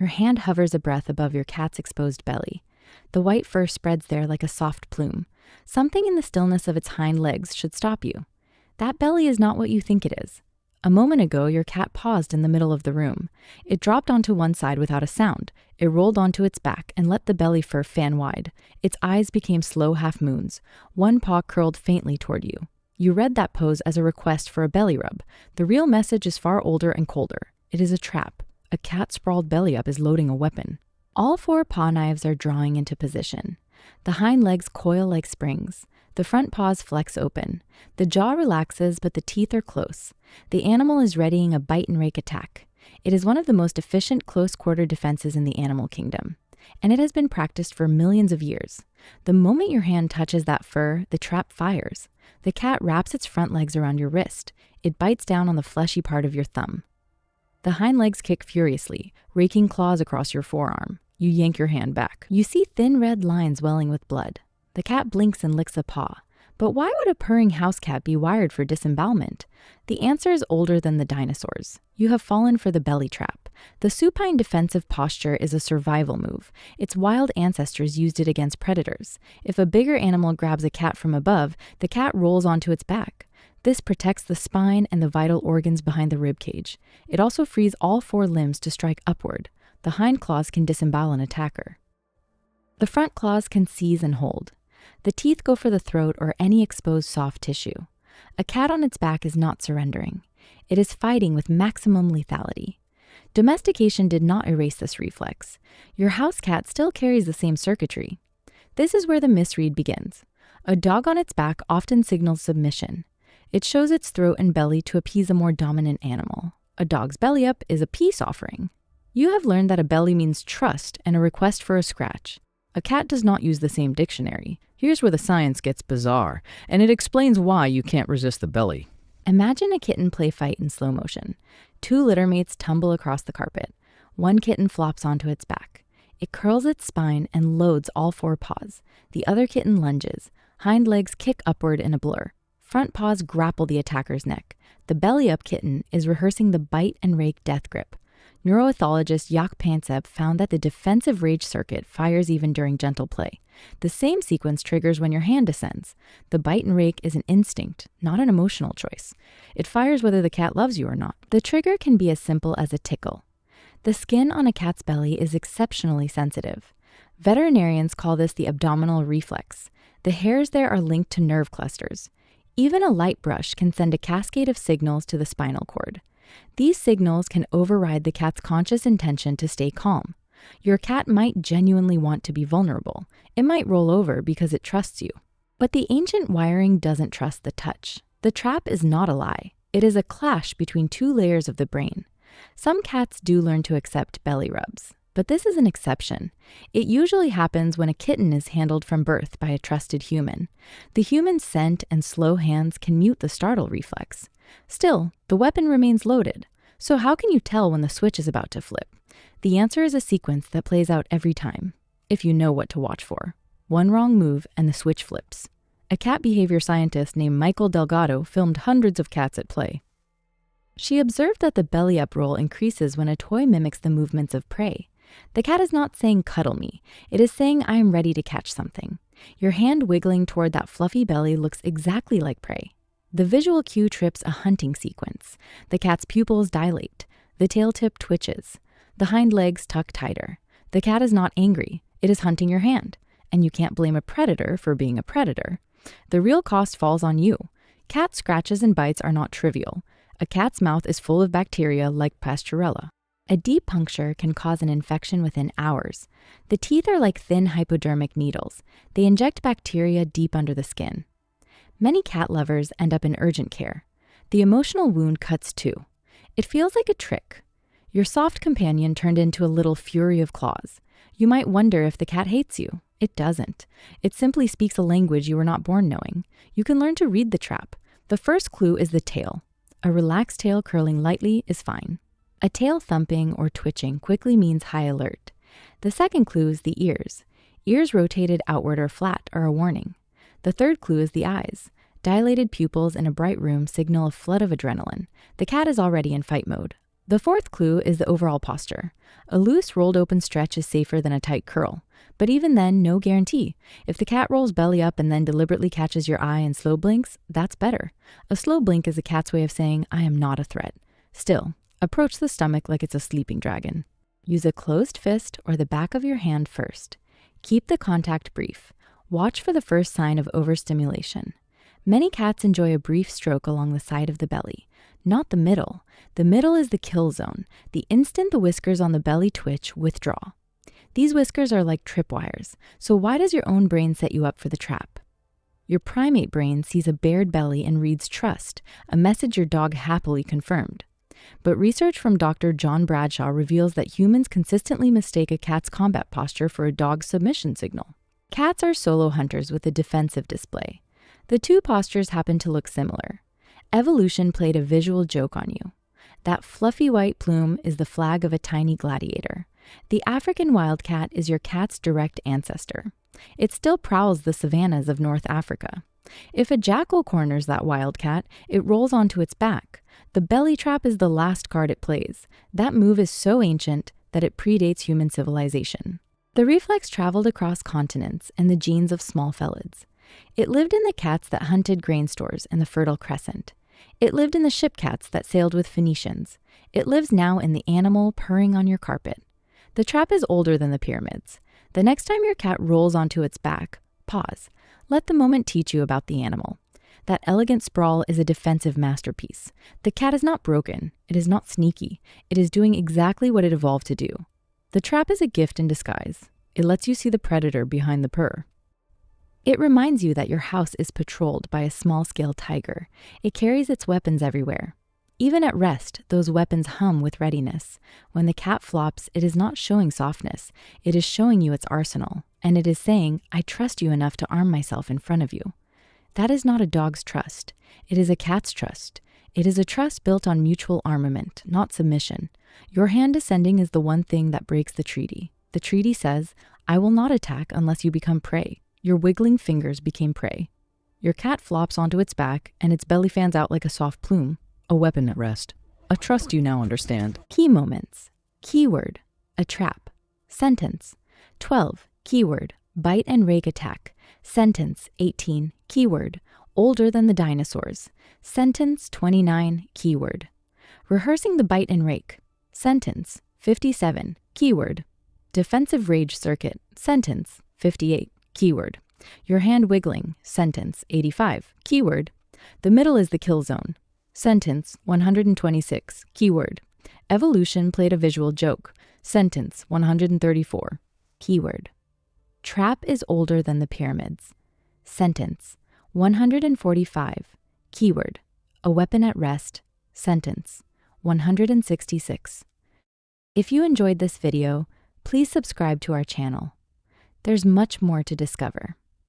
Your hand hovers a breath above your cat's exposed belly. The white fur spreads there like a soft plume. Something in the stillness of its hind legs should stop you. That belly is not what you think it is. A moment ago, your cat paused in the middle of the room. It dropped onto one side without a sound. It rolled onto its back and let the belly fur fan wide. Its eyes became slow half moons. One paw curled faintly toward you. You read that pose as a request for a belly rub. The real message is far older and colder. It is a trap. A cat sprawled belly up is loading a weapon. All four paw knives are drawing into position. The hind legs coil like springs. The front paws flex open. The jaw relaxes, but the teeth are close. The animal is readying a bite-and-rake attack. It is one of the most efficient close-quarter defenses in the animal kingdom, and it has been practiced for millions of years. The moment your hand touches that fur, the trap fires. The cat wraps its front legs around your wrist. It bites down on the fleshy part of your thumb. The hind legs kick furiously, raking claws across your forearm. You yank your hand back. You see thin red lines welling with blood. The cat blinks and licks a paw. But why would a purring house cat be wired for disembowelment? The answer is older than the dinosaurs. You have fallen for the belly trap. The supine defensive posture is a survival move. Its wild ancestors used it against predators. If a bigger animal grabs a cat from above, the cat rolls onto its back. This protects the spine and the vital organs behind the rib cage. It also frees all four limbs to strike upward. The hind claws can disembowel an attacker. The front claws can seize and hold. The teeth go for the throat or any exposed soft tissue. A cat on its back is not surrendering. It is fighting with maximum lethality. Domestication did not erase this reflex. Your house cat still carries the same circuitry. This is where the misread begins. A dog on its back often signals submission. It shows its throat and belly to appease a more dominant animal. A dog's belly up is a peace offering. You have learned that a belly means trust and a request for a scratch. A cat does not use the same dictionary. Here's where the science gets bizarre, and it explains why you can't resist the belly. Imagine a kitten play fight in slow motion. Two littermates tumble across the carpet. One kitten flops onto its back. It curls its spine and loads all four paws. The other kitten lunges. Hind legs kick upward in a blur. Front paws grapple the attacker's neck. The belly-up kitten is rehearsing the bite-and-rake death grip. Neuroethologist Jaak Pansep found that the defensive rage circuit fires even during gentle play. The same sequence triggers when your hand descends. The bite and rake is an instinct, not an emotional choice. It fires whether the cat loves you or not. The trigger can be as simple as a tickle. The skin on a cat's belly is exceptionally sensitive. Veterinarians call this the abdominal reflex. The hairs there are linked to nerve clusters. Even a light brush can send a cascade of signals to the spinal cord. These signals can override the cat's conscious intention to stay calm. Your cat might genuinely want to be vulnerable. It might roll over because it trusts you. But the ancient wiring doesn't trust the touch. The trap is not a lie. It is a clash between two layers of the brain. Some cats do learn to accept belly rubs, but this is an exception. It usually happens when a kitten is handled from birth by a trusted human. The human's scent and slow hands can mute the startle reflex. Still, the weapon remains loaded. So how can you tell when the switch is about to flip? The answer is a sequence that plays out every time, if you know what to watch for. One wrong move and the switch flips. A cat behavior scientist named Michael Delgado filmed hundreds of cats at play. She observed that the belly-up roll increases when a toy mimics the movements of prey. The cat is not saying, "Cuddle me." It is saying, "I am ready to catch something." Your hand wiggling toward that fluffy belly looks exactly like prey. The visual cue trips a hunting sequence. The cat's pupils dilate. The tail tip twitches. The hind legs tuck tighter. The cat is not angry. It is hunting your hand. And you can't blame a predator for being a predator. The real cost falls on you. Cat scratches and bites are not trivial. A cat's mouth is full of bacteria like Pasteurella. A deep puncture can cause an infection within hours. The teeth are like thin hypodermic needles. They inject bacteria deep under the skin. Many cat lovers end up in urgent care. The emotional wound cuts too. It feels like a trick. Your soft companion turned into a little fury of claws. You might wonder if the cat hates you. It doesn't. It simply speaks a language you were not born knowing. You can learn to read the trap. The first clue is the tail. A relaxed tail curling lightly is fine. A tail thumping or twitching quickly means high alert. The second clue is the ears. Ears rotated outward or flat are a warning. The third clue is the eyes. Dilated pupils in a bright room signal a flood of adrenaline. The cat is already in fight mode. The fourth clue is the overall posture. A loose, rolled open stretch is safer than a tight curl. But even then, no guarantee. If the cat rolls belly up and then deliberately catches your eye and slow blinks, that's better. A slow blink is a cat's way of saying, I am not a threat. Still, approach the stomach like it's a sleeping dragon. Use a closed fist or the back of your hand first. Keep the contact brief. Watch for the first sign of overstimulation. Many cats enjoy a brief stroke along the side of the belly, not the middle. The middle is the kill zone. The instant the whiskers on the belly twitch, withdraw. These whiskers are like tripwires, so why does your own brain set you up for the trap? Your primate brain sees a bared belly and reads trust, a message your dog happily confirmed. But research from Dr. John Bradshaw reveals that humans consistently mistake a cat's combat posture for a dog's submission signal. Cats are solo hunters with a defensive display. The two postures happen to look similar. Evolution played a visual joke on you. That fluffy white plume is the flag of a tiny gladiator. The African wildcat is your cat's direct ancestor. It still prowls the savannas of North Africa. If a jackal corners that wildcat, it rolls onto its back. The belly trap is the last card it plays. That move is so ancient that it predates human civilization. The reflex traveled across continents and the genes of small felids. It lived in the cats that hunted grain stores in the Fertile Crescent. It lived in the ship cats that sailed with Phoenicians. It lives now in the animal purring on your carpet. The trap is older than the pyramids. The next time your cat rolls onto its back, pause. Let the moment teach you about the animal. That elegant sprawl is a defensive masterpiece. The cat is not broken. It is not sneaky. It is doing exactly what it evolved to do. The trap is a gift in disguise. It lets you see the predator behind the purr. It reminds you that your house is patrolled by a small-scale tiger. It carries its weapons everywhere. Even at rest, those weapons hum with readiness. When the cat flops, it is not showing softness. It is showing you its arsenal. And it is saying, I trust you enough to arm myself in front of you. That is not a dog's trust. It is a cat's trust. It is a trust built on mutual armament, not submission. Your hand descending is the one thing that breaks the treaty. The treaty says, I will not attack unless you become prey. Your wiggling fingers became prey. Your cat flops onto its back, and its belly fans out like a soft plume. A weapon at rest. A trust you now understand. Key moments. Keyword, a trap. Sentence, 12. Keyword, bite and rake attack. Sentence, 18. Keyword, older than the dinosaurs. Sentence, 29. Keyword, rehearsing the bite and rake. Sentence, 57. Keyword, defensive rage circuit. Sentence, 58. Keyword, your hand wiggling. Sentence, 85. Keyword, the middle is the kill zone. Sentence, 126. Keyword, evolution played a visual joke. Sentence, 134. Keyword, trap is older than the pyramids. Sentence, 145. Keyword, a weapon at rest. Sentence, 166. If you enjoyed this video, please subscribe to our channel. There's much more to discover.